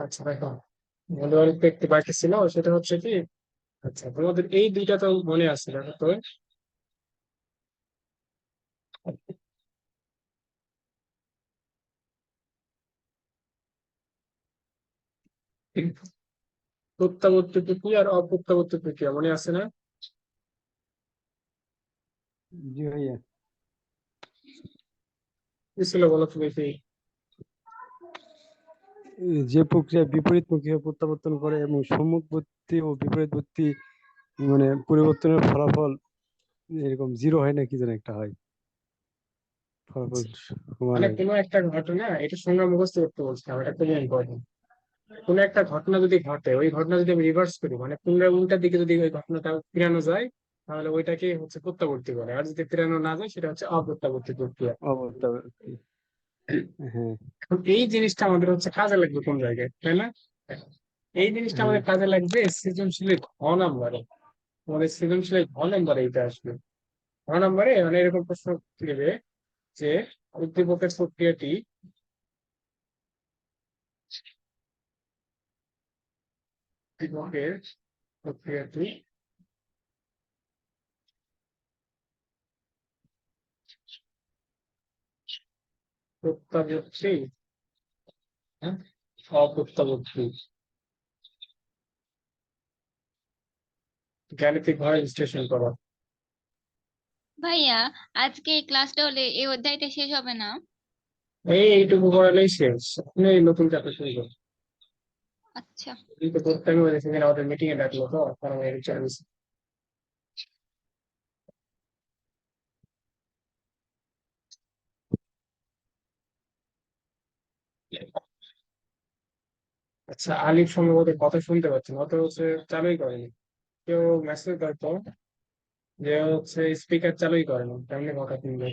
আচ্ছা দেখো, মনে একটু বাকি ছিল, সেটা হচ্ছে কি, আচ্ছা তোমাদের এই দুইটা তো মনে আছে দেখো তো। প্রত্যাবর্তী প্রক্রিয়া আর অপ্রত্যাবর্তী প্রক্রিয়া মনে আছে না? জি ভাইয়া। কি ছিল বলো তুমি কি? যে প্রক্রিয়া বিপরীত প্রক্রিয়া প্রত্যাবর্তন করে এবং সম্মুখবর্তী ও বিপরীতবর্তী মানে পরিবর্তনের ফলাফল এরকম জিরো হয় না, কি যেন একটা হয়, ফলাফল সমান মানে হয়। কোনো একটা ঘটনা, এটা সংজ্ঞা মুখস্থ করতে বলছিলাম, এটা খুবই ইম্পর্টেন্ট। কোনো একটা ঘটনা যদি ঘটে, ওই ঘটনা যদি আমি রিভার্স করি, মানে পুনরায় উল্টার দিকে যদি ওই ঘটনাটা ফিরানো যায়, তাহলে ওইটাকে হচ্ছে প্রত্যাবর্তী করে। আর যদি ফিরানো না যায়, সেটা হচ্ছে অপ্রত্যাবর্তী প্রক্রিয়া। অবর্তী। হ্যাঁ। এখন এই জিনিসটা আমাদের হচ্ছে কাজে লাগবে কোন জায়গায়, তাই না? এই জিনিসটা হ্যাঁ আমাদের কাজে লাগবে সৃজনশীলের ঘ নাম্বারে। আমাদের সৃজনশীলের ঘ নাম্বারে এটা আসবে। ঘ নাম্বারে মানে এরকম প্রশ্ন দেবে যে উদ্দীপকের প্রক্রিয়াটি, উদ্দীপকের প্রক্রিয়াটি প্রত্যাবর্তী, হ্যাঁ, অপ্রত্যাবর্তী, গাণিতিক ভাবে বিশ্লেষণ করা। ভাইয়া, আজকে এই ক্লাসটা হলে এই অধ্যায়টা শেষ হবে না? এইটুকু পড়ালেই শেষ, আপনি এই নতুন চাকরি শুরু করুন। আচ্ছা। এই তো করতে হবে, সেখানে আমাদের মিটিং এ ডাকলো, তো কারণ এর চান্স। আচ্ছা, আলিফ সম্ভবত কথা শুনতে পাচ্ছেন, অত হচ্ছে চালুই করেনি। কেউ মেসেজ করতো যে হচ্ছে স্পিকার চালুই করে না, কেমনি কথা শুনবে।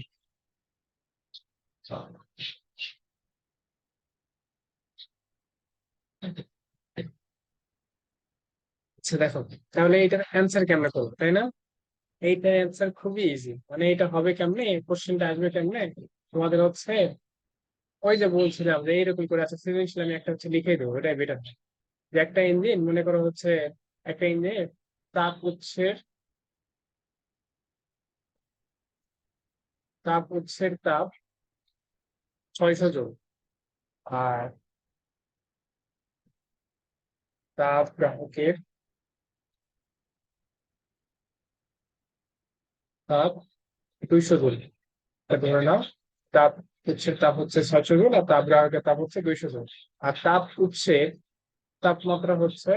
আচ্ছা দেখো, তাহলে এইটার অ্যান্সার কেমনে করবো, তাই না? এইটার অ্যান্সার খুবই ইজি, মানে এটা হবে কেমনে, কোশ্চেনটা আসবে কেমনে। তোমাদের হচ্ছে ওই যে বলছিলাম যে এইরকম করে আছে সৃজনশীল, আমি একটা হচ্ছে লিখে দেবো, এটাই বেটার। যে একটা ইঞ্জিন মনে করো হচ্ছে, একটা ইঞ্জিনে তাপ উৎসের, তাপ 600 জুল, আর তাপ গ্রাহকের তাপ 200 জুল। ধরে নাও তাপ উৎসের তাপ হচ্ছে 600 জুল, আর তাপ গ্রাহকের তাপ হচ্ছে 200 জুল। আর তাপ উৎসের তাপমাত্রা হচ্ছে,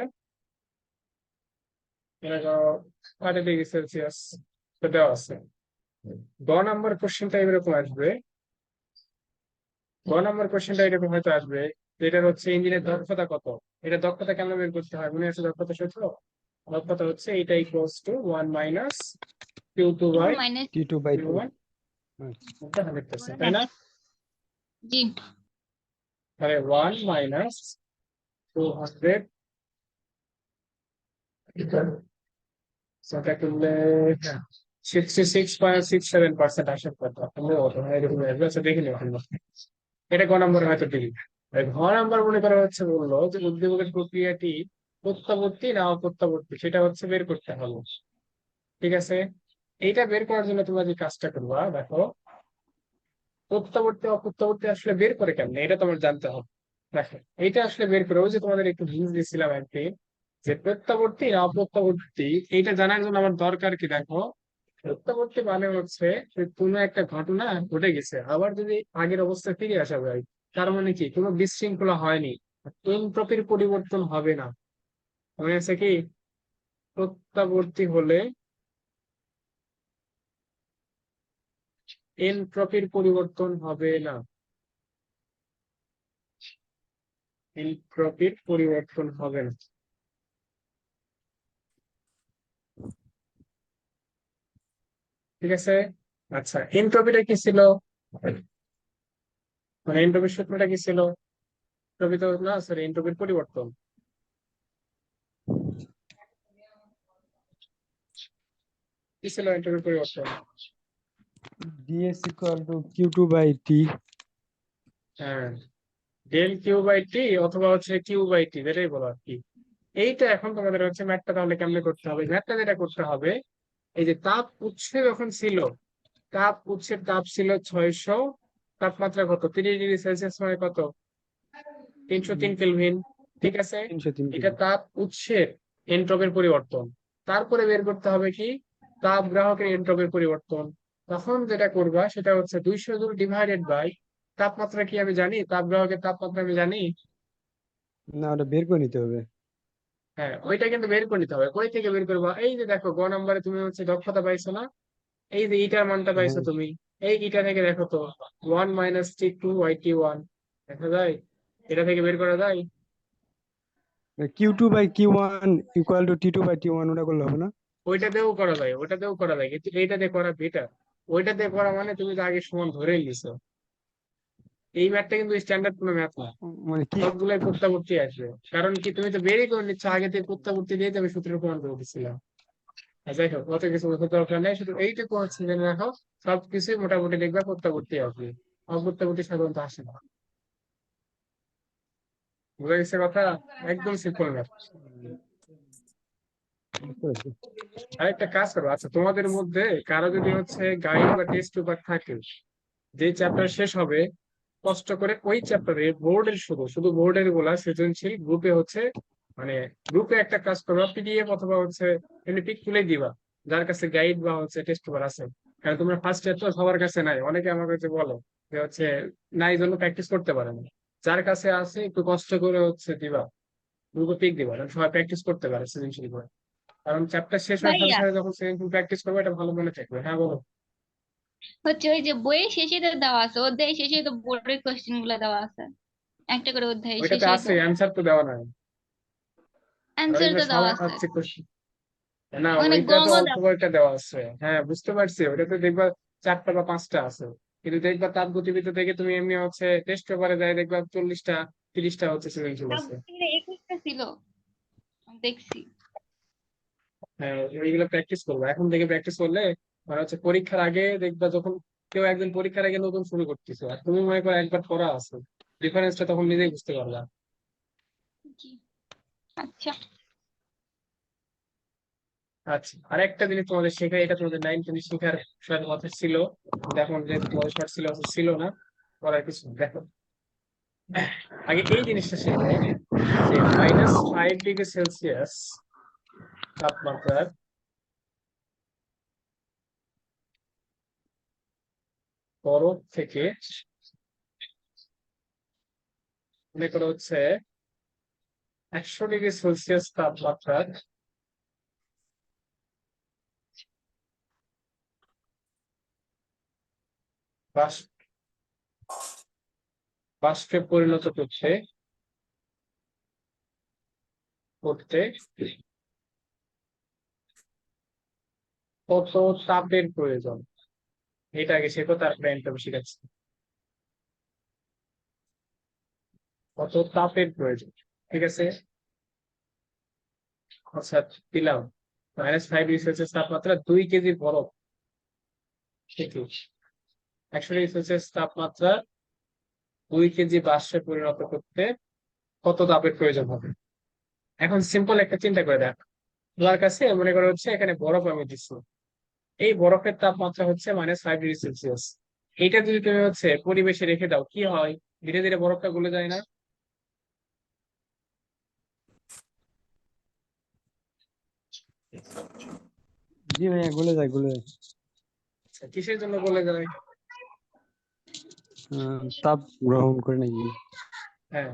মনে করো 8 ডিগ্রি সেলসিয়াস, তো দেওয়া আছে। গ নাম্বার কোশ্চেনটা এরকম আসবে, গ নাম্বার কোশ্চেনটা এরকম হয়তো আসবে, যেটা হচ্ছে ইঞ্জিনের দক্ষতা কত। এটা দক্ষতা কেমন বের করতে হয়, মনে আছে দক্ষতা সূত্র? দক্ষতা হচ্ছে এটা equals to 1 - Q2 two by minus T2/2। Q1, আচ্ছা। 100%, তাই না? জি। তাহলে 1 - 200, সেটা করলে 66.67% আসার কথা, এরকম আসবে। আচ্ছা দেখে নিও আমরা। এটা ক নম্বরে হয়তো দিবি। ঘ নাম্বার মনে করা হচ্ছে, বললো যে উদ্দীপকের প্রক্রিয়াটি প্রত্যাবর্তী না অপ্রত্যাবর্তী, সেটা হচ্ছে বের করতে হবে। ঠিক আছে, এইটা বের করার জন্য তোমরা যে কাজটা করবা দেখো, প্রত্যাবর্তী অপ্রত্যাবর্তী আসলে বের করে কেমনে, এটা তোমার জানতে হবে। দেখো, এইটা আসলে বের করে, ওই যে তোমাদের একটু হিন্স দিয়েছিলাম একদিন, যে প্রত্যাবর্তী না অপ্রত্যাবর্তী, এইটা জানার জন্য আমার দরকার কি দেখো, প্রত্যাবর্তী মানে হচ্ছে যে কোনো একটা ঘটনা ঘটে গেছে, আবার যদি আগের অবস্থায় ফিরে আসা যায়, তার মানে কি কোনো বিশৃঙ্খলা হয়নি, এনট্রপির পরিবর্তন হবে না। মনে আছে কি? প্রত্যাবর্তী হলে এনট্রপির পরিবর্তন হবে না, এনট্রপির পরিবর্তন হবে না। ঠিক আছে। আচ্ছা, এনট্রপিটা কি ছিল, মানে এনট্রপির সূত্রটা কি ছিল? এনট্রপি তো না, সরি, এনট্রপির পরিবর্তন কি ছিল, এনট্রপির পরিবর্তন? DS = Q2/T। হ্যাঁ, ডেল কিউ বাই টি অথবা হচ্ছে কিউ বাই টি, যেটাই বলো আর কি। এইটা এখন তোমাদের হচ্ছে ম্যাথটা তাহলে কেমনে করতে হবে, ম্যাথটা যেটা করতে হবে, এই যে তাপ উৎসে যখন ছিল, তাপ উৎসের তাপ ছিল 600, তাপমাত্রা কত 30°C, মানে কত 303 কেলভিন, ঠিক আছে। 303 কেজি। এটা তাপ উৎসের এনট্রপির পরিবর্তন। তারপরে বের করতে হবে কি, তাপ গ্রাহকের এনট্রপির পরিবর্তন। তখন যেটা করবা সেটা হচ্ছে 200 জুল ডিভাইডেড বাই তাপমাত্রা, কি আমি জানি তাপ গ্রাহকের তাপমাত্রা আমি জানি। না, ওটা বের করে নিতে হবে। হ্যাঁ, ওইটা কিন্তু বের করে নিতে হবে। কই থেকে বের করবা, এই যে দেখো গ নম্বরে তুমি হচ্ছে দক্ষতা পাইছো না, এই যে ইটার মানটা পাইছো হ্যাঁ, তুমি, এই ইটা থেকে দেখো তো 1 - T2 y T1 দেখা যায়, এটা থেকে বের করা যায়। Q2/Q1 = T2/T1, ওটা করলে হবে না? ওইটাতেও করা যায়, ওইটাতেও করা যায়, কিন্তু এইটাতে করা বেটার। ওইটাতে করা মানে তুমি তো আগে সমান ধরেই নিছো। এই ম্যাথটা কিন্তু স্ট্যান্ডার্ড কোনো ম্যাথ না, মানে কি? সবগুলাই প্রত্যাবর্তী আসবে। কারণ কি, তুমি তো বেরই করে নিচ্ছ আগে থেকে, প্রত্যাবর্তী দিয়ে আমি সূত্রের প্রমাণ করে দিচ্ছিলাম। আর যাই হোক, অত কিছু বোঝার দরকার নেই, শুধু এইটুকু হচ্ছে জেনে রাখো, সবকিছুই মোটামুটি দেখবা প্রত্যাবর্তী আসবে, অপ্রত্যাবর্তী সাধারণত আসে না। বুঝা গেছে কথা, একদম সিম্পল ম্যাথ। বুঝতে পারছি। আরেকটা কাজ করো, আচ্ছা তোমাদের মধ্যে কারো যদি হচ্ছে গাইড বা টেস্ট পেপার থাকে, যে চ্যাপ্টার শেষ হবে, কষ্ট করে ওই চ্যাপ্টারে বোর্ডের, শুধু শুধু বোর্ডের গুলা সৃজনশীল গ্রুপে হচ্ছে, মানে গ্রুপে একটা কাজ করবা, পিডিএফ অথবা হচ্ছে এমনি পিক তুলে দিবা, যার কাছে গাইড বা হচ্ছে টেস্ট পেপার আছে। কারণ তোমরা ফার্স্ট ইয়ার তো সবার কাছে নাই, অনেকে আমার কাছে বলে যে হচ্ছে নাই, জন্য প্র্যাকটিস করতে পারে না। যার কাছে আছে একটু কষ্ট করে হচ্ছে দিবা, গ্রুপে পিক দিবা, কারণ সবাই প্র্যাকটিস করতে পারে সৃজনশীল করে। কারণ চ্যাপ্টার শেষ হওয়ার সাথে ভাইয়া সাথে যখন সৃজনশীল প্র্যাকটিস করবে, এটা ভালো মনে থাকবে। হ্যাঁ বলো। হচ্ছে ওই যে বইয়ের শেষে তো দেওয়া আছে, অধ্যায় শেষে তো বোর্ডের কোশ্চেন গুলো দেওয়া আছে, একটা করে অধ্যায় ওইটাতে শেষেই আছে, তো অ্যান্সার তো দেওয়া নাই। আর অ্যান্সার ওইগুলো তো দেওয়া সবাই আছে, পাচ্ছে কোশ্চেন, না মানে ওইটা তো গঙও অল্প দেওয়া। কয়েকটা দেওয়া আছে। হ্যাঁ বুঝতে পারছি, ওইটাতে দেখবা 4টা বা 5টা আছে। কিন্তু দেখবা তাপ গতিবিদ্যা থেকে তুমি এমনি হচ্ছে টেস্ট পেপারে যায় দেখবা 40টা 30টা হচ্ছে সৃজনশীল তাও আছে। 21টা ছিল, আমি দেখছি। হ্যাঁ, ওইগুলো প্র্যাকটিস করবো এখন থেকে, প্র্যাকটিস করলে মানে হচ্ছে পরীক্ষার আগে দেখবা, যখন কেউ একদিন পরীক্ষার আগে নতুন শুরু করতেছে আর তুমি মনে করো একবার পড়া আছে, ডিফারেন্সটা তখন নিজেই বুঝতে পারবা। জি, আচ্ছা। আচ্ছা, আর একটা জিনিস তোমাদের শেখাই, এটা তোমাদের 9 10 শেখার বিষয়ের কথা ছিল, দেখো যে তোমাদের শর্ট ছিল ছিল না, করার কিছু নেই। দেখো আগে এই জিনিসটা শেখো, যে -5 ডিগ্রি সেলসিয়াস তাপমাত্রার বরফ থেকে, মনে করো হচ্ছে 100 ডিগ্রি সেলসিয়াস তাপমাত্রার বাষ্প, বাষ্পে পরিণত করতে কত তাপের প্রয়োজন, এটা আগে শেখো, তারপরে এন্ট্রপি শিখাচ্ছি। কত তাপের প্রয়োজন, ঠিক আছে। আচ্ছা দিলাম, -5 ডিগ্রি সেলসিয়াস তাপমাত্রা 2 কেজি বরফ থেকে 100 ডিগ্রি সেলসিয়াস তাপমাত্রা 2 কেজি বাষ্পে পরিণত করতে কত তাপের প্রয়োজন হবে। এখন সিম্পল একটা চিন্তা করে দেখ, তোমার কাছে মনে করো হচ্ছে এখানে বরফ আমি দিচ্ছি, এই বরফের তাপমাত্রা হচ্ছে -5 ডিগ্রি সেলসিয়াস। এইটা যদি তুমি হচ্ছে পরিবেশে রেখে দাও, কি হয়, ধীরে ধীরে বরফটা গলে যায় না? জি ভাইয়া, গলে যায়, গলে যায়। আচ্ছা, কিসের জন্য গলে যায়? তাপ গ্রহণ করে নাকি? হ্যাঁ,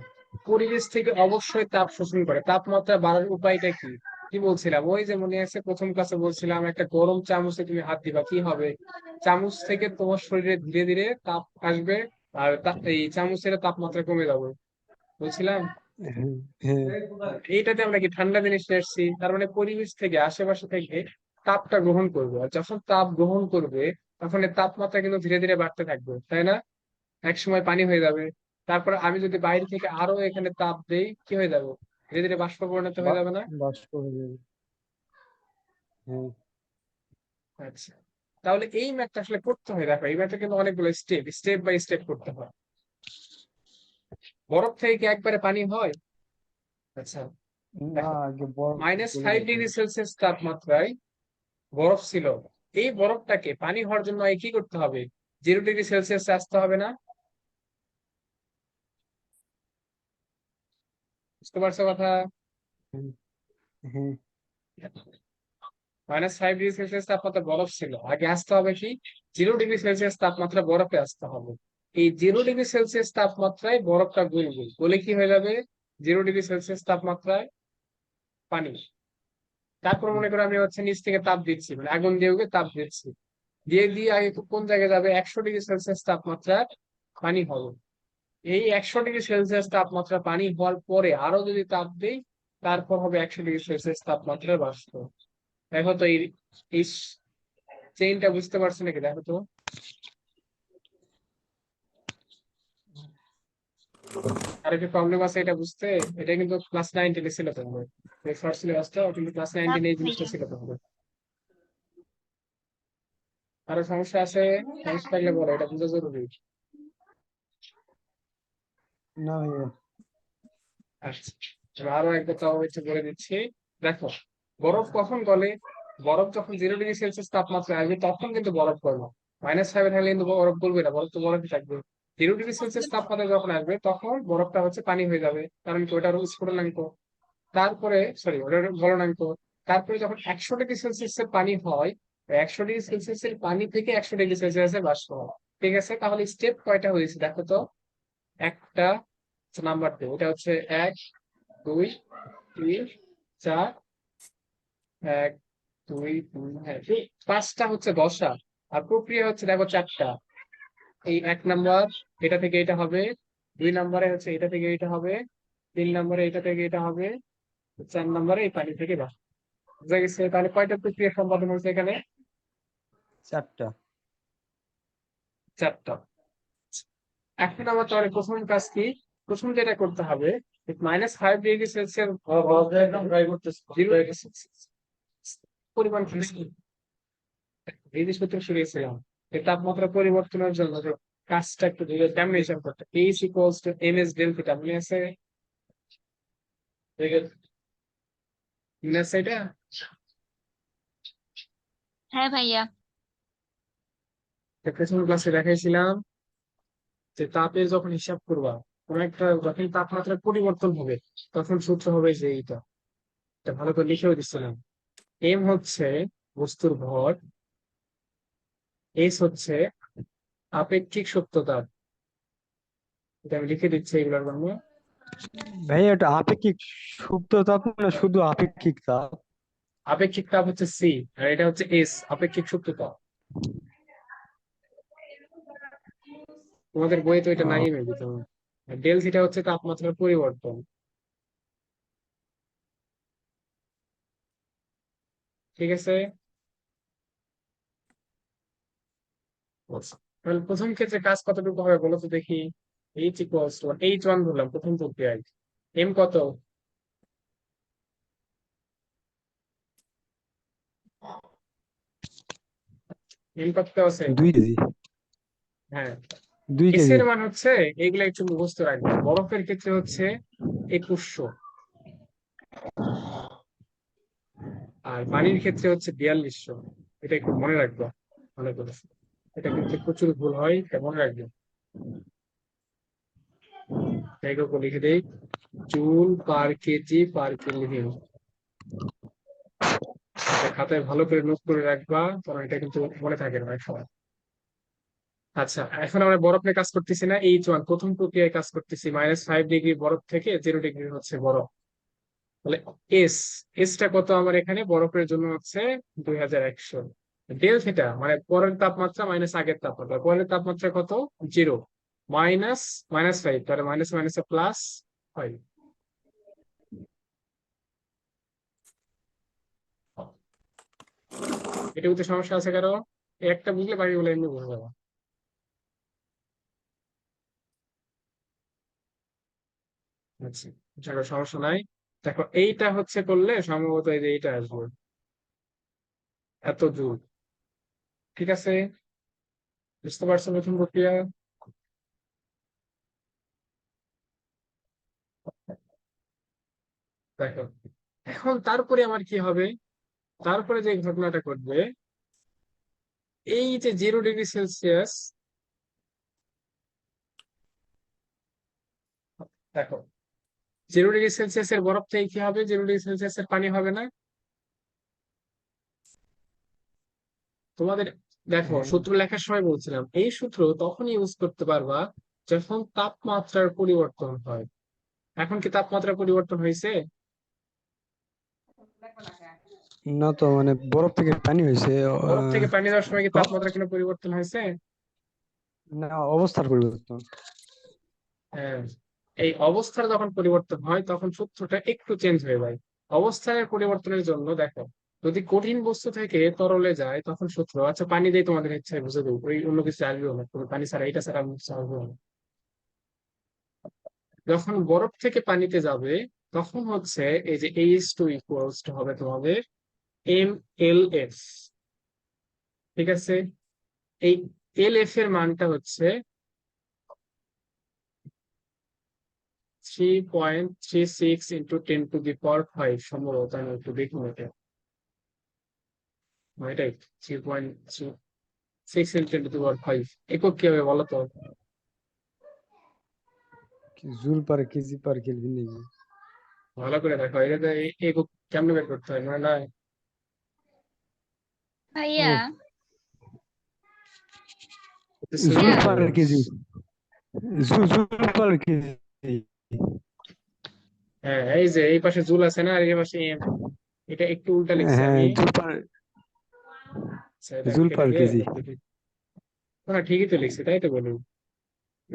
পরিবেশ থেকে অবশ্যই তাপ শোষণ করে। তাপমাত্রা বাড়ার উপায়টা কি, কি বলছিলাম, ওই যে মনে আছে প্রথম ক্লাসে বলছিলাম, একটা গরম চামচে তুমি হাত দিবা, কি হবে, চামচ থেকে তোমার শরীরে ধীরে ধীরে তাপ আসবে, আর এই চামচের তাপমাত্রা কমে যাবে, বলছিলাম। হ্যাঁ, হ্যাঁ। এইটাতে আমরা কি ঠান্ডা জিনিস নিয়ে এসেছি, তার মানে পরিবেশ থেকে আশেপাশে থেকে তাপটা গ্রহণ করবে, আর যখন তাপ গ্রহণ করবে তখন এর তাপমাত্রা কিন্তু ধীরে ধীরে বাড়তে থাকবে, তাই না? এক সময় পানি হয়ে যাবে। তারপর আমি যদি বাইরে থেকে আরো এখানে তাপ দেই, কি হয়ে যাবে, ধীরে ধীরে বাষ্প পরিণত হয়ে যাবে না? বাষ্প হয়ে যাবে। হ্যাঁ। আচ্ছা, তাহলে এই ম্যাথটা আসলে করতে হয়, দেখো এই ম্যাথটা কিন্তু অনেকগুলো স্টেপ, স্টেপ বাই স্টেপ করতে হয়। বরফ থেকে কি একবারে পানি হয়? আচ্ছা, না, দেখো, আগে বরফ গলে যাবে। -5 ডিগ্রি সেলসিয়াস তাপমাত্রায় বরফ ছিল। এই বরফটাকে পানি হওয়ার জন্য কি করতে হবে? 0 ডিগ্রি সেলসিয়াসে আসতে হবে না? বুঝতে পারছো কথা? হ্যাঁ, হ্যাঁ। -5 ডিগ্রি সেলসিয়াস তাপমাত্রা বরফ ছিল, আগে আসতে হবে কি? 0 ডিগ্রি সেলসিয়াস তাপমাত্রা বরফে আসতে হবে। এই 0 ডিগ্রি সেলসিয়াস তাপমাত্রায় বরফটা গলবে, গলে কি হয়ে যাবে? 0 ডিগ্রি সেলসিয়াস তাপমাত্রায় পানি। তারপর মনে করো আমি হচ্ছে নিচ থেকে তাপ দিচ্ছি, মানে আগুন দিয়ে ওকে তাপ দিচ্ছি, দিয়ে দিয়ে আগে কোন জায়গায় যাবে? 100 ডিগ্রি সেলসিয়াস তাপমাত্রার পানি হবে। এই 100 ডিগ্রি সেলসিয়াস তাপমাত্রা পানি হওয়ার পরে আরো যদি তাপ দেই, তারপর হবে 100 ডিগ্রি সেলসিয়াস তাপমাত্রার বাষ্প। দেখো তো এই চেইনটা বুঝতে পারছো নাকি? দেখো তো। আর একটা প্রবলেম আছে এটা বুঝতে। এটা কিন্তু ক্লাস 9 10 ছিল তোমাদের, ফার্স্ট সিলেবাসটাও কিন্তু ক্লাস 9 10 এই জিনিসটা ভাইয়া ছিল তোমাদের। আরো সমস্যা আছে? সমস্যা থাকলে বলো, এটা বুঝা জরুরি। না ভাইয়া। আচ্ছা, এবার আরো একবার তাও হচ্ছে বলে দিচ্ছি। দেখো, বরফ কখন গলে? বরফ যখন 0 ডিগ্রি সেলসিয়াস তাপমাত্রা আসবে তখন কিন্তু বরফ গলবে। -5 থাকলে কিন্তু বরফ গলবে না, বরফ তো বরফই থাকবে। 0 ডিগ্রি সেলসিয়াস তাপমাত্রা যখন আসবে তখন বরফটা হচ্ছে পানি হয়ে যাবে, কারণ কি ওটার স্ফুটনাঙ্ক। তারপরে সরি, ওটার গলনাঙ্ক। তারপরে যখন 100 ডিগ্রি সেলসিয়াসের পানি হয়, 100 ডিগ্রি সেলসিয়াসের পানি থেকে 100 ডিগ্রি সেলসিয়াসের বাষ্প হয়। ঠিক আছে, তাহলে স্টেপ কয়টা হয়েছে দেখো তো। একটা নাম্বার দেবো, এটা হচ্ছে 1 2 3 4। 1 2 3, হ্যাঁ, এই 5টা হচ্ছে দশা। আর প্রক্রিয়া হচ্ছে দেখো 4টা। এই 1 নাম্বার, এটা থেকে এটা হবে। 2 নাম্বারে হচ্ছে এটা থেকে এটা হবে। 3 নাম্বারে এটা থেকে এটা হবে। 4 নাম্বারে এই পানি থেকে বাষ্প। বুঝা গেছে? তাহলে কয়টা প্রক্রিয়া সম্পাদন হচ্ছে এখানে? 4টা। 4টা। এখন আমার তাহলে প্রথম কাজ কি? প্রথম যেটা করতে হবে, -5 ডিগ্রি সেলসিয়াস পরিমাণ এই জিনিসপত্র শিখেছিলাম। এই তাপমাত্রা পরিবর্তনের জন্য যে কাজটা একটু ডেমিনেশন করতে, H equals to mS del theta, মনে আছে? মনে আছে এটা? হ্যাঁ ভাইয়া। প্রথম ক্লাসে দেখাইছিলাম যে তাপের যখন হিসাব করবা, কোন একটা যখন তাপমাত্রার পরিবর্তন হবে, তখন সূত্র হবে যে এইটা। এটা ভালো করে লিখেও দিচ্ছিলাম। এম হচ্ছে বস্তুর ভর, এস হচ্ছে আপেক্ষিক সত্যতা। এটা আমি লিখে দিচ্ছি এগুলোর জন্য। ভাইয়া, এটা আপেক্ষিক সুপ্ত তাপ না শুধু আপেক্ষিক তাপ? আপেক্ষিক তাপ হচ্ছে সি, আর এটা হচ্ছে এস, আপেক্ষিক সত্যতা। তোমাদের বইয়ে তো এটা নাই আহ, মেবি তোমার। ডেল থিটা হচ্ছে তাপমাত্রার পরিবর্তন। ঠিক আছে, তাহলে প্রথম ক্ষেত্রে কাজ কতটুকু হবে বলো তো দেখি। H=H1 ধরলাম প্রথম প্রক্রিয়ায়। এম কত? এম কত আছে? 2 কেজি। হ্যাঁ। দুই এস কেজি এর মান হচ্ছে, এগুলা একটু মুখস্থ রাখবা, বরফের ক্ষেত্রে হচ্ছে 2100, আর পানির ক্ষেত্রে হচ্ছে 4200। এটা একটু মনে রাখবা ভালো করে। এটা কিন্তু প্রচুর ভুল হয়, এটা মনে রাখবে। যাই হোক, লিখে দেই, joule per KG per kelvin. এটা খাতায় ভালো করে নোট করে রাখবা, কারণ এটা কিন্তু মনে থাকে না অনেক সময়। আচ্ছা, এখন আমরা বরফ নিয়ে কাজ করতেছি না, H1 প্রথম প্রক্রিয়ায় কাজ করতেছি। -5 ডিগ্রি বরফ থেকে 0 ডিগ্রি হচ্ছে বরফ। তাহলে এস, এসটা কত আমার এখানে বরফের জন্য হচ্ছে 2100। ডেল থিটা মানে পরের তাপমাত্রা মাইনাস আগের তাপমাত্রা, পরের তাপমাত্রা কত? 0। মাইনাস -5, তাহলে মাইনাস মাইনাসে প্লাস হয়। এটা বুঝতে সমস্যা আছে কারো? একটা বুঝলে বাকিগুলো এমনি বুঝে যাবো। আচ্ছা, চলো সমস্যা নাই। দেখো, এইটা হচ্ছে করলে সম্ভবত এই যে এইটা আসবে, এত দূর। ঠিক আছে, বুঝতে পারছো প্রথম প্রক্রিয়া? দেখো, এখন তারপরে আমার কি হবে, তারপরে যে ঘটনাটা ঘটবে, এই যে 0 ডিগ্রি সেলসিয়াস, দেখো 0 ডিগ্রি সেলসিয়াসের বরফ থেকে কি হবে, 0 ডিগ্রি সেলসিয়াসের পানি হবে না তোমাদের? দেখো, হ্যাঁ, সূত্র লেখার সময় বলছিলাম এই সূত্র তখনই ইউজ করতে পারবা যখন তাপমাত্রার পরিবর্তন হয়। এখন কি তাপমাত্রা পরিবর্তন হয়েছে? না তো মানে বরফ থেকে পানি হয়েছে। বরফ থেকে পানি যাওয়ার সময় কি তো তাপমাত্রা কোনো পরিবর্তন হয়েছে? না, অবস্থার পরিবর্তন। হ্যাঁ, এই অবস্থার যখন পরিবর্তন হয় তখন সূত্রটা একটু চেঞ্জ হয়ে যায়। অবস্থানের পরিবর্তনের জন্য দেখো, যদি কঠিন বস্তু থেকে তরলে যায় তখন সূত্র, আচ্ছা পানি দিয়ে তোমাদের ইচ্ছায় বুঝে দেবো, ওই অন্য কিছু আসবেও না, তুমি পানি ছাড়া এটা ছাড়া আমি কিছু আসবেও না। যখন বরফ থেকে পানিতে যাবে তখন হচ্ছে এই যে H2 হবে তোমাদের MLF, ঠিক আছে? এই LF এর মানটা হচ্ছে 3.36 × 10⁵ সম্ভবত, আমি একটু দেখুন এটা। এটাই 3.36 × 10⁵ একক কি হবে বলো তো? Joule per KG per kelvin নাকি? ভালো করে দেখো, এটা তো একক কেমনে বের করতে হয় মানে না? ভাইয়া, ও, ভাইয়া, joule per KG. Joule per KG. হ্যাঁ, এই যে এই পাশে জুল আছে না, আর এই পাশে এম, এটা একটু উল্টা লিখছি হ্যাঁ, আমি। জুল পার, আচ্ছা, দেখ জুল পার এটাকে কেজি। না, ঠিকই তো লিখছি, তাই তো বলুন।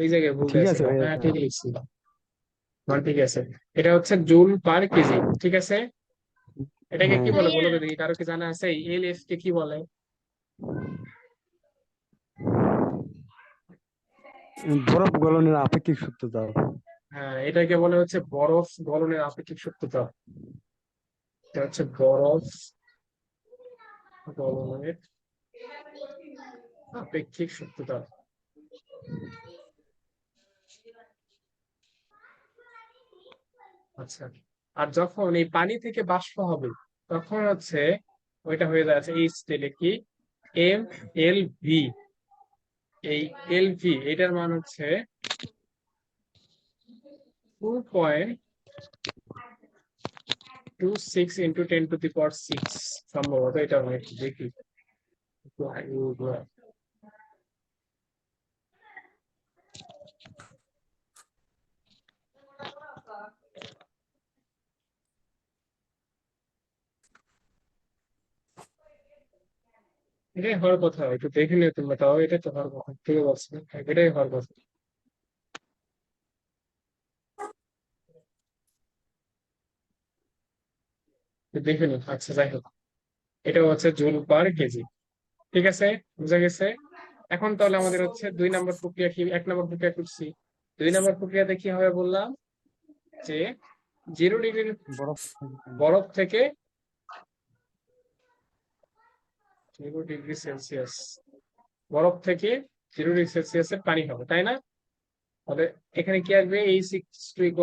এই জায়গায় ভুল ঠিক আছে, আছে ভাইয়া। হ্যাঁ ঠিকই লিখছি, মানে ঠিক আছে। এটা হচ্ছে জুল/কেজি, ঠিক আছে? এটাকে কি হ্যাঁ, বলে ভাইয়া, বলো তো দেখি, কারো কি জানা আছে? LF কে কি বলে? বরফ গলনের আপেক্ষিক সূত্রতা। হ্যাঁ, এটাকে বলে হচ্ছে বরফ গলনের আপেক্ষিক সূত্রতা। এটা হচ্ছে বরফ গলনের আপেক্ষিক সূত্রতা। আচ্ছা, আর যখন এই পানি থেকে বাষ্প হবে তখন হচ্ছে ওইটা হয়ে যাচ্ছে এই স্টেলে কি, MLV। এই LV এটার মান হচ্ছে 2.26 × 10⁶ সম্ভবত, এটা আমি একটু দেখি। এটাই হওয়ার কথা, একটু দেখে নিও তোমরা, তাও এটা তো হওয়ার কথা, ঠিক আছে? এটাই হওয়ার কথা। একটু দেখে নিও, আচ্ছা যাই হোক, এটা হচ্ছে জুল/কেজি, ঠিক আছে? বুঝা গেছে? এখন তাহলে আমাদের হচ্ছে 2 নম্বর প্রক্রিয়া কি, 1 নম্বর প্রক্রিয়া করছি, 2 নম্বর প্রক্রিয়াতে কি হবে বললাম যে 0 ডিগ্রি বরফ। বরফ থেকে 0 ডিগ্রি সেলসিয়াস, বরফ থেকে 0 ডিগ্রি সেলসিয়াসের পানি হবে, তাই না? তাহলে এখানে কি আসবে,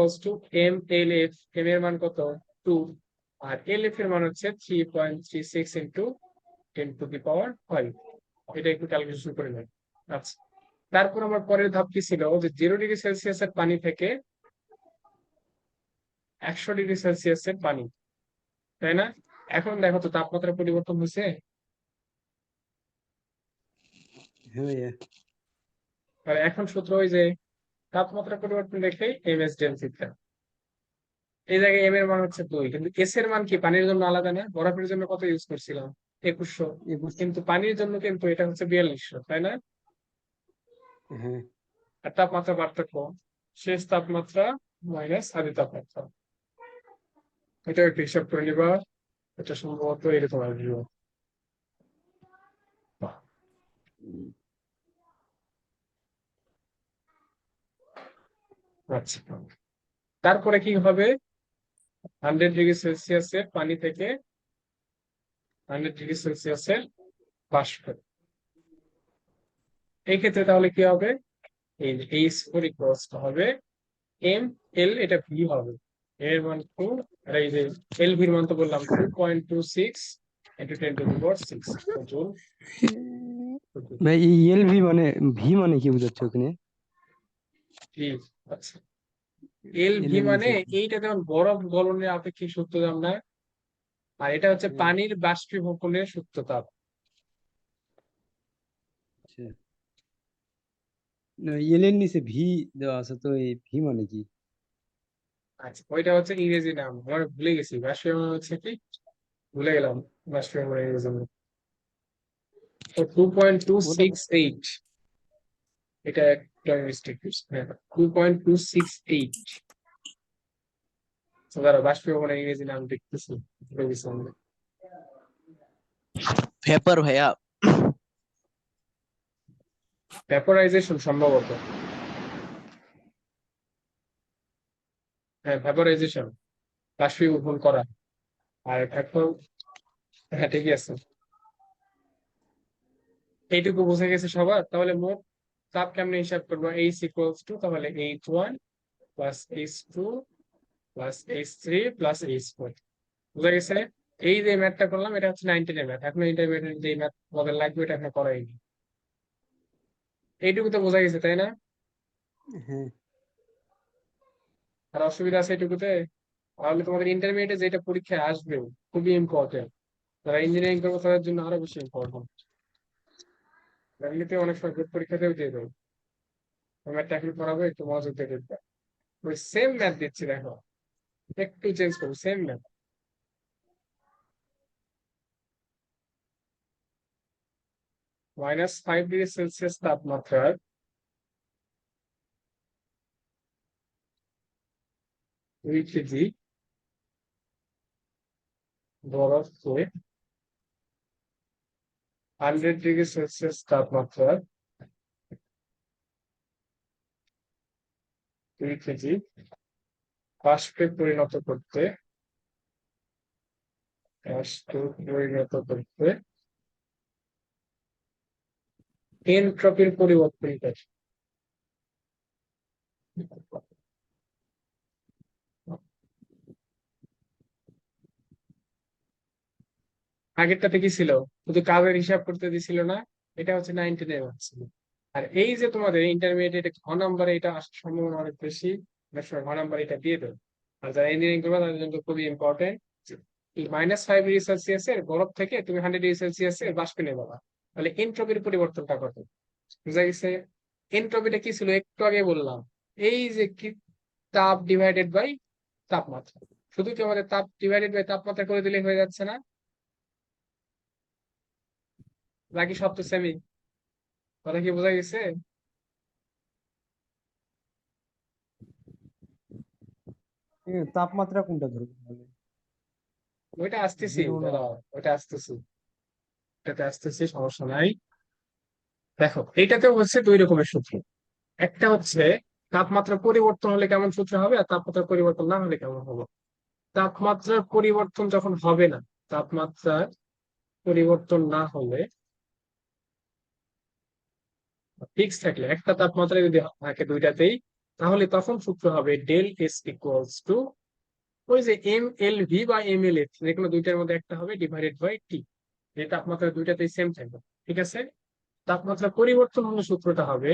H2 MLF, এম এর মান কত, 2, আর LF এর মান হচ্ছে 3.36 × 10⁵ এটা একটু ক্যালকুলেশন করে নেই। আচ্ছা, তারপর আমার পরের ধাপ কি ছিল, যে 0 ডিগ্রি সেলসিয়াসের পানি থেকে 100 ডিগ্রি সেলসিয়াসের পানি, তাই না? এখন দেখো তো তাপমাত্রা পরিবর্তন হয়েছে। হ্যাঁ ভাইয়া। আর এখন সূত্র ওই যে তাপমাত্রা পরিবর্তন দেখে MS ডেন্সিটিটা, এই জায়গায় এম এর মান হচ্ছে 2, কিন্তু এস এর মান কি পানির জন্য আলাদা না? বরফের জন্য কত ইউজ করছিলাম, 2100, 21। কিন্তু পানির জন্য কিন্তু এটা হচ্ছে 4200, তাই না? হ্যাঁ, আর তাপমাত্রা পার্থক্য, শেষ তাপমাত্রা মাইনাস আদি তাপমাত্রা, এটা একটু হিসাব করে নিবা। এটা সম্ভবত এরকম আসবে। আচ্ছা, তারপরে কি হবে, 100 ডিগ্রি সেলসিয়াসের পানি থেকে 100 ডিগ্রি সেলসিয়াসের বাষ্প, এই ক্ষেত্রে তাহলে কি হবে, এই H4 ইকুয়ালস হবে ML, এটা V হবে, এর মান 2, আর এই যে এলভির মান তো বললাম 2.26 ইন্টু 10⁶ জুল। ভাই এই এলভি মানে ভি মানে কি বোঝাচ্ছে ওখানে? আচ্ছা, এলভি এল এর মানে নিচে কি? এইটা যেমন বরফ গলনের আপেক্ষিক সূত্র আমরা, আর এটা হচ্ছে হ্যাঁ, পানির বাষ্পীভবনের সূত্রতাপ। আচ্ছা। না, এল এর নিচে ভি দেওয়া আছে, তো এই ভি মানে কি? আচ্ছা, ওইটা হচ্ছে ইংরেজি নাম, আমার ভুলে গেছি বাষ্পীভবন হচ্ছে কি, ভুলে গেলাম বাষ্পীভবনের ইংরেজি নাম। তো টু পয়েন্ট টু ওটা সিক্স এইট এটা একটা মিস্টেক, হ্যাঁ 2.268। দাঁড়া, বাষ্পীভবনের ইংরেজি নাম দেখতেছি, ভুলে গেছি আমরা। ভেপার ভাইয়া। ভ্যাপোরাইজেশন সম্ভবত, হ্যাঁ ভ্যাপোরাইজেশন, বাষ্পীভবন করা। আর ভ্যাপর, হ্যাঁ ঠিকই আছে। এইটুকু বোঝা গেছে সবার, তাহলে মোট চাপ কেমনে হিসাব করবো? এইচ ইকুয়ালস টু তাহলে H1 plus H2 plus H3 plus H4। বুঝা গেছে? এই যে ম্যাথটা করলাম এটা হচ্ছে 9-10 এর ম্যাথ, এখন ইন্টারমিডিয়েট যে ম্যাথ আমাদের লাগবে এটা এখন করাইনি। এইটুকু তো বোঝা গেছে তাই না? হ্যাঁ, আর অসুবিধা আছে এইটুকুতে? তাহলে তোমাদের ইন্টারমিডিয়েটে যেটা পরীক্ষায় আসবে খুবই ইম্পর্টেন্ট, যারা ইঞ্জিনিয়ারিং করবে তাদের জন্য আরো বেশি ইম্পর্টেন্ট। এমনিতে অনেক সময় গ্রুপ পরীক্ষাতেও দিয়ে দেবে। ম্যাথটা এখন করাবো, একটু মনোযোগ দিয়ে দেখবে। ওই সেম ম্যাথ দিচ্ছি দেখো, একটু চেঞ্জ করবো, সেম ম্যাথ। -5 ডিগ্রি সেলসিয়াস তাপমাত্রার 2 কেজি বরফকে 100 ডিগ্রি সেলসিয়াস তাপমাত্রার 2 কেজি বাষ্পে পরিণত করতে এনট্রপির পরিবর্তন করে। আগেরটাতে কি ছিল, শুধু কাজের হিসাব করতে দিছিল না, এটা হচ্ছে 19 ছিল। আর এই যে তোমাদের ইন্টারমিডিয়েট ঘ নাম্বারে এটা আসার সম্ভাবনা অনেক বেশি, অনেক সময় ঘ নাম্বার এটা দিয়ে দেবে। আর যারা ইঞ্জিনিয়ারিং করবে তাদের জন্য খুবই ইম্পর্টেন্ট, -5 ডিগ্রি সেলসিয়াস এর বরফ থেকে তুমি 100 ডিগ্রি সেলসিয়াস এর বাষ্পে নেবে না, তাহলে এনট্রপির পরিবর্তনটা কত? বুঝা গেছে? এনট্রপিটা কি ছিল একটু আগে বললাম, এই যে কি, তাপ ডিভাইডেড বাই তাপমাত্রা। শুধু কি আমাদের তাপ ডিভাইডেড বাই তাপমাত্রা করে দিলে হয়ে যাচ্ছে না? বাকি সব তো সেমই। কথা কি বোঝা গেছে? তাপমাত্রা কোনটা ধরবো তাহলে? ওইটা আসতেছি, জিরো না? দাঁড়াও ওইটা আসতেছি, এটাতে আসতেছি, সমস্যা নাই। দেখো এইটাতেও হচ্ছে দুই রকমের সূত্র। একটা হচ্ছে তাপমাত্রা পরিবর্তন হলে কেমন সূত্র হবে, আর তাপমাত্রা পরিবর্তন না হলে কেমন হবে। তাপমাত্রার পরিবর্তন যখন হবে না, তাপমাত্রার পরিবর্তন না হলে, ফিক্স থাকলে একটা তাপমাত্রা যদি থাকে দুইটাতেই, তাহলে তখন সূত্র হবে ডেল এস ইকুয়ালস টু ওই যে MLV বা MLF, যে কোনো দুইটার মধ্যে একটা হবে ডিভাইডেড বাই টি। এই তাপমাত্রা দুইটাতেই সেম থাকবে, ঠিক আছে? তাপমাত্রা পরিবর্তন হলে সূত্রটা হবে,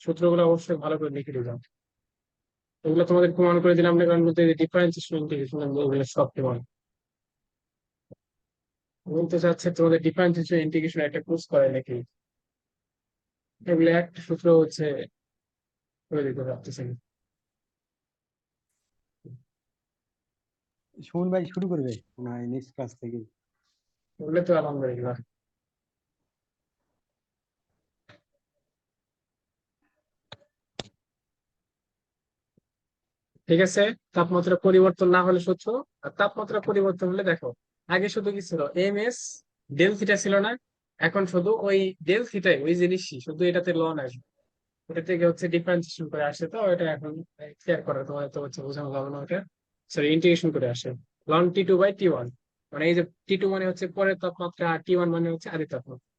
সূত্রগুলো অবশ্যই ভালো করে লিখে দিলাম, এগুলো তোমাদের প্রমাণ করে দিলাম না, কারণ ডিফারেন্সিয়েশন ইন্টিগ্রেশন এগুলো সব প্রমাণ। বলতে চাচ্ছে তোমাদের ডিফারেন্সিয়েশন ইন্টিগ্রেশন একটা কোর্স করে নাকি, এগুলো একটা সূত্র হচ্ছে করে দিতে পারতেছি না। সুমন ভাই শুরু করবে না নেক্সট ক্লাস থেকে? এগুলো তো আলহামদুলিল্লাহ। ঠিক আছে, তাপমাত্রা পরিবর্তন না হলে সূত্র, আর তাপমাত্রা পরিবর্তন হলে দেখো, আগে শুধু কি ছিল MS ডেল থিটা ছিল না, এখন শুধু ওই ডেল থিটাই ওই জিনিসই, শুধু এটাতে লন আসবে, ওটা থেকে হচ্ছে ডিফারেন্সিয়েশন করে আসে, তো এটা এখন ক্লিয়ার করা তোমাদের তো হচ্ছে বোঝানো যাবে না ওটা, সরি ইন্টিগ্রেশন করে আসে লন T2/T1। মানে এই যে T2 মানে হচ্ছে পরের তাপমাত্রা, আর T1 মানে হচ্ছে আদি তাপমাত্রা।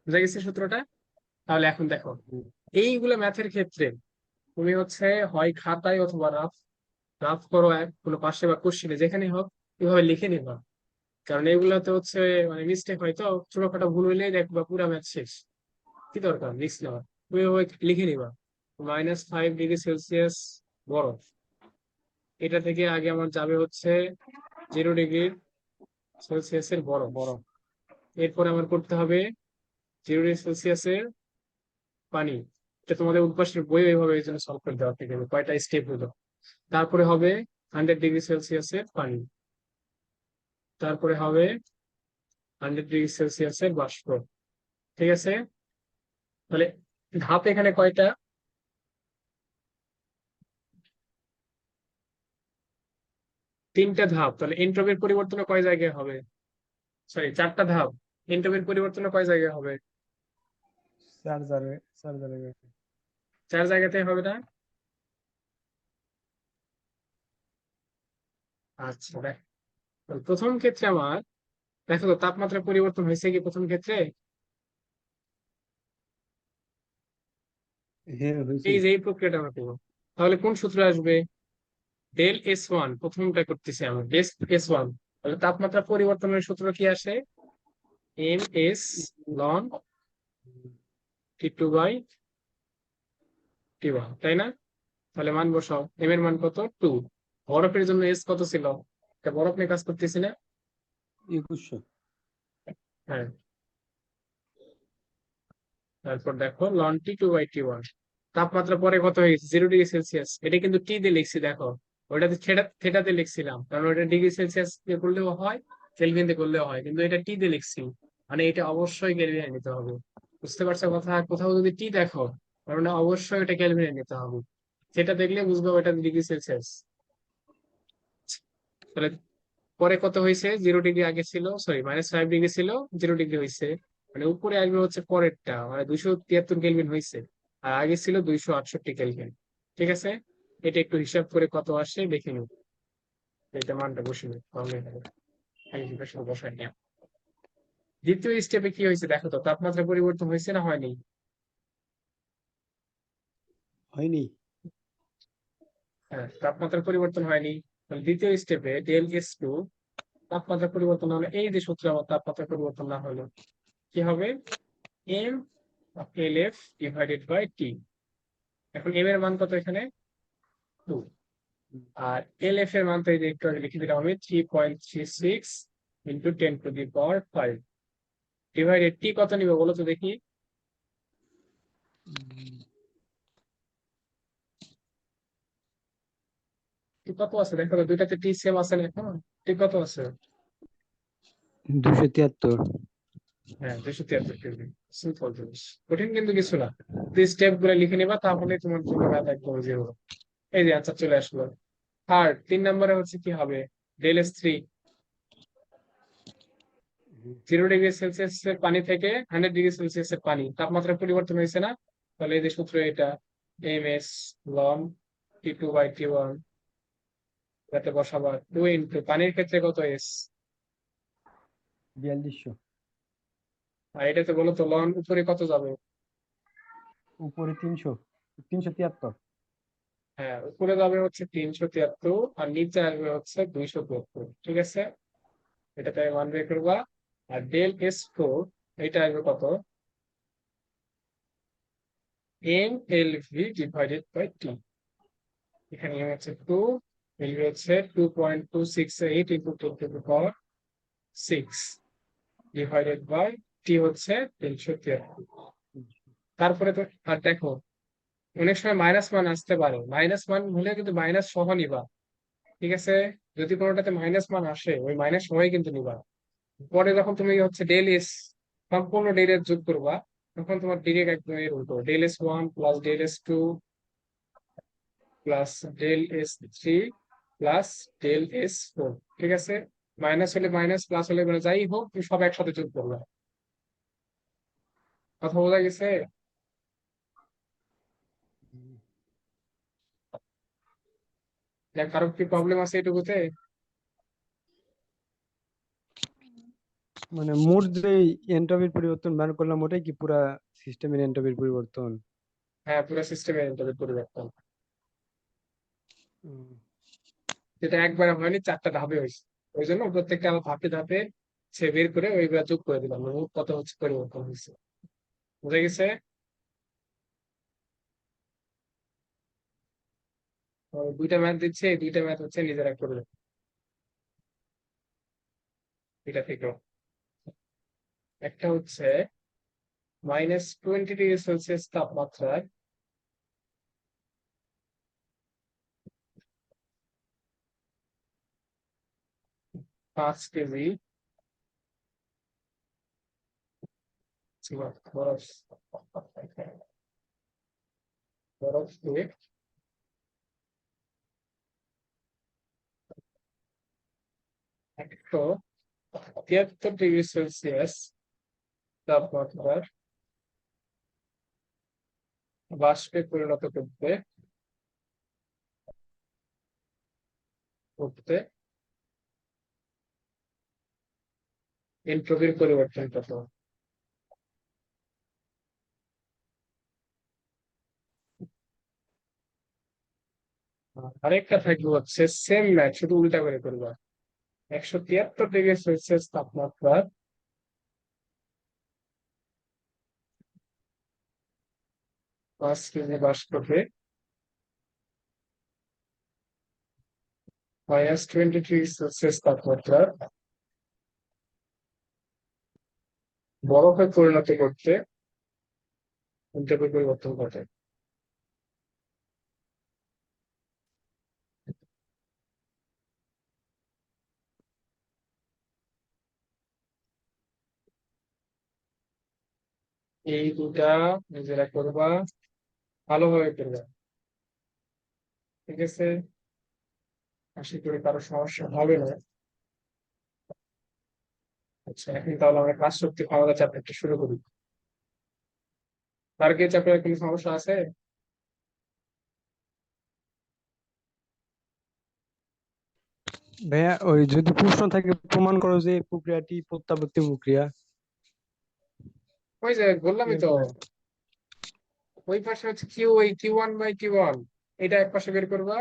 বুঝা গেছে সূত্রটা? তাহলে এখন দেখো, এইগুলো ম্যাথের ক্ষেত্রে তুমি হচ্ছে হয় খাতায় অথবা রাফ রাফ করো কোনো পাশে বা কোশ্চেনে যেখানে হোক এভাবে লিখে নিবা। কারণ এগুলোতে হচ্ছে মানে মিস্টেক হয় তো, ছোটখাটো ভুল হইলেই দেখবা পুরা ম্যাথ শেষ। কি দরকার রিস্ক নেওয়ার, তুমি ওই লিখে নিবা -5 ডিগ্রি সেলসিয়াস বরফ। এটা থেকে আগে আমার যাবে হচ্ছে 0 ডিগ্রি সেলসিয়াসের বরফ। বরফ। এরপরে আমার করতে হবে 0 ডিগ্রি সেলসিয়াসের পানি। এটা তোমাদের উদ্ভাসের বই এইভাবে এই জন্য সলভ করে দেওয়া থেকে কয়টা স্টেপ হলো। তারপরে হবে 100 ডিগ্রি সেলসিয়াসের পানি। তারপরে হবে 100 ডিগ্রি সেলসিয়াসের বাষ্প। ঠিক আছে, তাহলে ধাপ এখানে কয়টা? তিনটা ধাপ। তাহলে এন্ট্রপির পরিবর্তন কয় জায়গায় হবে? সরি, চারটা ধাপ। এন্ট্রপির পরিবর্তন কয় জায়গায় হবে? চার জায়গায়। চার জায়গাতে হবে না? আচ্ছা দেখ, তাহলে প্রথম ক্ষেত্রে আমার, দেখো তো তাপমাত্রা পরিবর্তন হয়েছে কি প্রথম ক্ষেত্রে? হ্যাঁ হয়েছে। এই যে এই প্রক্রিয়াটা আমরা করবো, তাহলে কোন সূত্র আসবে? ΔS1, প্রথমটা করতেছি আমরা ΔS1। তাহলে তাপমাত্রা পরিবর্তনের সূত্র কি আসে? MS লন T2/T1, তাই না? তাহলে মান বসাও, এম এর মান কত? 2। বরফের জন্য এস কত ছিল? এটা বরফ নিয়ে কাজ করতেছি না? 2100। হ্যাঁ। তারপর দেখো লন T2/T1, তাপমাত্রা পরে কত হয়ে গেছে? 0 ডিগ্রি সেলসিয়াস। এটা কিন্তু টি দিয়ে লিখছি দেখো, ওইটাতে থেটাতে লিখছিলাম কারণ ওটা ডিগ্রি সেলসিয়াস দিয়ে করলেও হয়, কেলভিন দিয়ে করলেও হয়, কিন্তু এটা টি দিয়ে লিখছি, মানে এটা অবশ্যই কেলভিনে নিতে হবে। বুঝতে পারছো কথা? কোথাও যদি টি দেখো মানে অবশ্যই এটা কেলভিনে নিতে হবে। সেটা দেখলে বুঝবো ওটা ডিগ্রি সেলসিয়াস। তাহলে পরে কত হয়েছে? 0 ডিগ্রি আগে ছিল, সরি -5 ডিগ্রি ছিল, 0 ডিগ্রি হয়েছে। মানে উপরে আসবে হচ্ছে পরেরটা, মানে 273 কেলভিন হয়েছে। আর আগে ছিল 268 কেলভিন। ঠিক আছে, এটা একটু হিসাব করে কত আসে দেখে নিব। এটা মানটা বসে নিই তাহলে হবে। আমি হিসাব বসাই নিলাম। দ্বিতীয় স্টেপে কি হয়েছে দেখো তো, তাপমাত্রা পরিবর্তন হয়েছে না হয়নি? হয়নি। হ্যাঁ, তাপমাত্রা পরিবর্তন হয়নি। তাহলে দ্বিতীয় স্টেপে ΔS2, তাপমাত্রা পরিবর্তন হলে এই যে সূত্র আমার তাপমাত্রা পরিবর্তন না হলো কি হবে? M/LF/T। এখন এম এর মান কত এখানে? 2। আর LF এর মান তো এই যে একটু আগে লিখে দিলাম আমি, 3.36 ইন্টু 10⁵ ডিভাইডেড টি কত নিবে বলো তো দেখি। টি কত আছে দেখো তো, দুইটাতে টি সেম আছে না এখন? টি কত আছে? 273। হ্যাঁ, 273 কেলভিন। সিম্পল জিনিস, কঠিন কিন্তু কিছু না। তুই স্টেপ গুলো লিখে নিবা তাহলে তোমার জন্য ম্যাথ একদম ইজি হবে। এই যে আনসার চলে আসলো। থার্ড, 3 নম্বরে হচ্ছে কি হবে? ΔS3, 0 ডিগ্রি সেলসিয়াসের পানি থেকে 100 ডিগ্রি সেলসিয়াসের পানি, তাপমাত্রা পরিবর্তন হয়েছে না? তাহলে এই যে সূত্র এটা, MS লন T2/T1, যাতে বসাবা 2 ইন্টু পানির ক্ষেত্রে কত এস, 4200। আর এটাতে বলো তো লন উপরে কত যাবে? উপরে 373। হ্যাঁ, উপরে যাবে হচ্ছে 373 আর নিচে আসবে হচ্ছে 273। ঠিক আছে, এটাতে মান বের করবা। আর ΔS4, এটা আসবে কত? MLV/T। এখানে এম হচ্ছে 2, এলভি হচ্ছে 2.268 ইন্টু 10⁶ ডিভাইডেড বাই টি হচ্ছে 373। তারপরে তো আর দেখো, অনেক সময় মাইনাস মান আসতে পারে, মাইনাস মান হলে কিন্তু মাইনাস সহ নিবা। ঠিক আছে, যদি কোনোটাতে মাইনাস মান আসে ওই মাইনাস সহই কিন্তু নিবা। পরে যখন তুমি হচ্ছে ΔS সম্পূর্ণ ΔS যোগ করবা, তখন তোমার ডিরেক্ট একদম এর উল্টো, ΔS1 plus ΔS2 plus ΔS3 plus ΔS4। ঠিক আছে, মাইনাস হলে মাইনাস, প্লাস হলে মানে যাই হোক তুমি সব একসাথে যোগ করবে। কথা বোঝা গেছে? কারো কি প্রবলেম আছে এটুকুতে? মানে মোট যে এন্ট্রপির পরিবর্তন বের করলাম ওটাই কি পুরা সিস্টেমের এন্ট্রপির পরিবর্তন? হ্যাঁ, পুরো সিস্টেমের এন্ট্রপি পরিবর্তন, উম, যেটা একবারে হয়নি, 4টা ধাপে হয়েছে। ওই জন্য প্রত্যেকটা আমার ধাপে ধাপে সে বের করে ওইগুলা যোগ করে দিলাম, মোট কত হচ্ছে পরিবর্তন হয়েছে। বুঝা গেছে? তো 2টা ম্যাথ দিচ্ছে, এই 2টা ম্যাথ হচ্ছে নিজেরা করবে এটা থেকে। একটা হচ্ছে -20 ডিগ্রি সেলসিয়াস তাপমাত্রায় 5 কেজি বরফ বরফ দিয়ে 173 ডিগ্রি সেলসিয়াস তাপমাত্রার বাষ্পে পরিণত করতে করতে এনট্রপির পরিবর্তন কত? আরেকটা থাকবে হচ্ছে সেম ম্যাথ, শুধু উল্টা করে করবা। 173 ডিগ্রি সেলসিয়াস তাপমাত্রার 5 কেজি বাষ্পকে -20 ডিগ্রি সেলসিয়াস তাপমাত্রার বরফে পরিণত করতে এনট্রপির পরিবর্তন ঘটে। এই দুটা নিজেরা করবা, ভালোভাবে করবা, ঠিক আছে? আশা করি কারো সমস্যা হবে না। আচ্ছা, এখন তাহলে আমরা কাজ শক্তি ক্ষমতা চ্যাপ্টারটা শুরু করি। তার কি চ্যাপ্টারে কোনো সমস্যা আছে? ভাইয়া ওই যদি প্রশ্ন থাকে প্রমাণ করো যে এই প্রক্রিয়াটি প্রত্যাবর্তী প্রক্রিয়া, ওই যে বললামই তো, এরকম একটা। ওই পাশে হচ্ছে Q1/Q1, এটা এক পাশে বের করবা,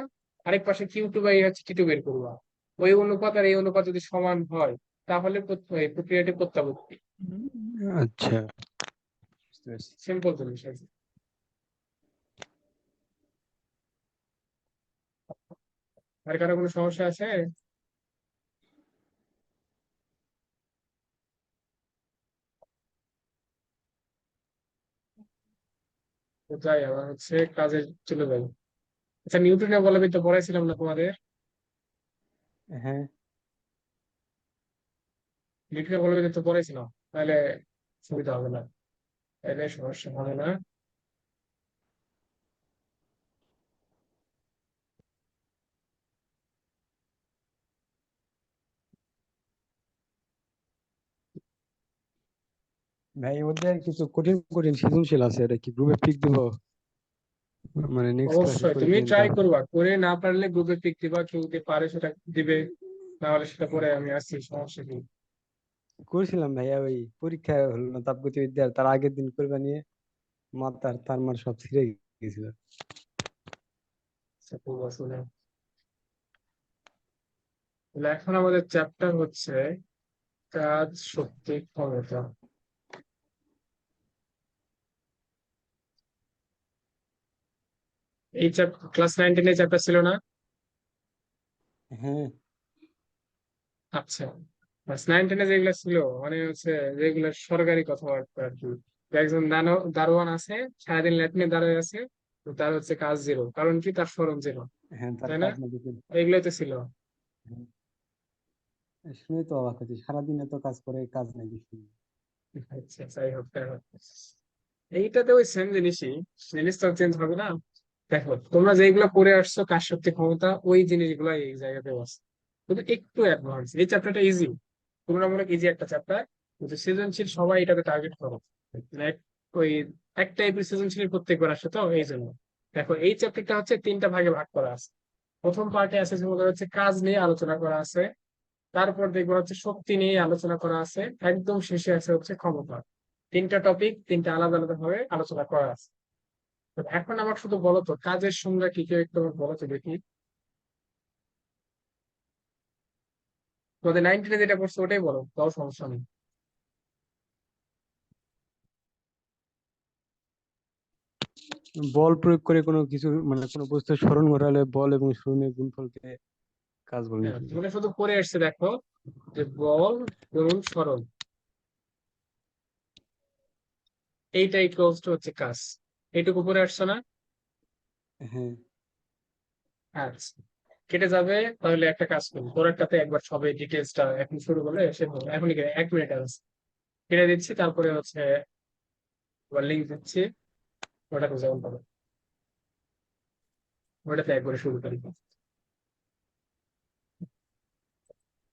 আরেক পাশে Q2/Q2 বের করবা। ওই অনুপাত আর এই অনুপাত যদি সমান হয়, তাহলে এই প্রক্রিয়াটি প্রত্যাবর্তী। আচ্ছা, বুঝতে পারছি। সিম্পল জিনিস আছে। আর কারো কোনো সমস্যা আছে? তো যাই, আমার হচ্ছে কাজে চলে যাই। আচ্ছা, নিউটনের বলবিদ্যা তো পড়াইছিলাম না তোমাদের? হ্যাঁ, নিউটনের বলবিদ্যা তো পড়াইছিলাম, তাহলে সুবিধা হবে না, তাহলে সমস্যা হবে না। ভাই ওদের কিছু কঠিন কঠিন সৃজনশীল আছে, এটা কি গ্রুপে পিক দিব? মানে নেক্সট ক্লাসে অবশ্যই করে তুমি দিন ট্রাই তাহলে। করবা, করে না পারলে গ্রুপে পিক দিবা, কেউ যদি পারে সেটা দিবে, নাহলে সেটা পরে আমি আসছি, সমস্যা কি? করেছিলাম ভাইয়া, ওই পরীক্ষা হলো না তাপগতিবিদ্যার, তার আগের দিন করবা নিয়ে মাথার তার মার সব ছিঁড়ে গেছিল। আচ্ছা, ঠিক আছে না। তাহলে এখন আমাদের চ্যাপ্টার হচ্ছে কাজ শক্তি ক্ষমতা। এই চ্যাপ্টার ক্লাস 9-10 চ্যাপ্টার ছিল না? হ্যাঁ, আচ্ছা, ক্লাস 9-10 যেগুলো ছিল, মানে হচ্ছে যেগুলো সরকারি কথাবার্তা আর কি। একজন দারোয়ান আছে, সারাদিন ল্যাট্রিনে দাঁড়ায় আছে, তো তার হচ্ছে কাজ জিরো, কারণ কি তার ফরম জিরো, হ্যাঁ, তার তাই না? কাজ না দিতে। এগুলোই তো ছিল। শুনে তো অবাক হচ্ছে, সারাদিন এত কাজ করে কাজ নাই কিছু। আচ্ছা, যাই হোক, যাই হোক। এইটাতে ওই সেম জিনিসই, জিনিস তো চেঞ্জ হবে না। দেখো, তোমরা যেগুলো পড়ে আসছো কাজ শক্তি ক্ষমতা, ওই জিনিসগুলো এই জায়গাতে আছে, কিন্তু একটু অ্যাডভান্স। এই চ্যাপ্টারটা ইজি, তুলনামূলক ইজি একটা চ্যাপ্টার, কিন্তু সৃজনশীল সবাই এটাকে টার্গেট করো। মানে ওই এক টাইপের সৃজনশীল প্রত্যেকবার আসে, তো এই জন্য। দেখো, এই চ্যাপ্টারটা হচ্ছে 3টা ভাগে ভাগ করা আছে। প্রথম পার্টে আছে যেগুলো হচ্ছে কাজ নিয়ে আলোচনা করা আছে, তারপর দেখবো হচ্ছে শক্তি নিয়ে আলোচনা করা আছে, একদম শেষে আছে হচ্ছে ক্ষমতা। 3টা টপিক, 3টা আলাদা আলাদা ভাবে আলোচনা করা আছে। তো এখন আমাকে শুধু বলো তো কাজের সংজ্ঞা কি কেউ একটু আমাকে বলো তো দেখি। তোমাদের 19-এ যেটা পড়ছো ওটাই বলো, তাও সমস্যা নেই। বল প্রয়োগ করে কোনো কিছু মানে কোনো বস্তু স্মরণ ঘটালে বল এবং শূন্যের গুণফলকে কাজ বলে হ্যাঁ, নাকি? মানে শুধু পড়ে আসছে দেখো যে বল গুণ সরণ এইটা ইকুয়ালস টু হচ্ছে কাজ। এইটুকু পড়ে আসছো না? হ্যাঁ। আচ্ছা, কেটে যাবে। তাহলে একটা কাজ করি, পরেরটাতে একবার সবে ডিটেলসটা এখন শুরু করলে সে বলবে। এখনই 1 মিনিট আছে, কেটে দিচ্ছি, তারপরে হচ্ছে লিঙ্ক দিচ্ছি, ওটাতে যেমন পাবে ওটাতে একবারে শুরু করি।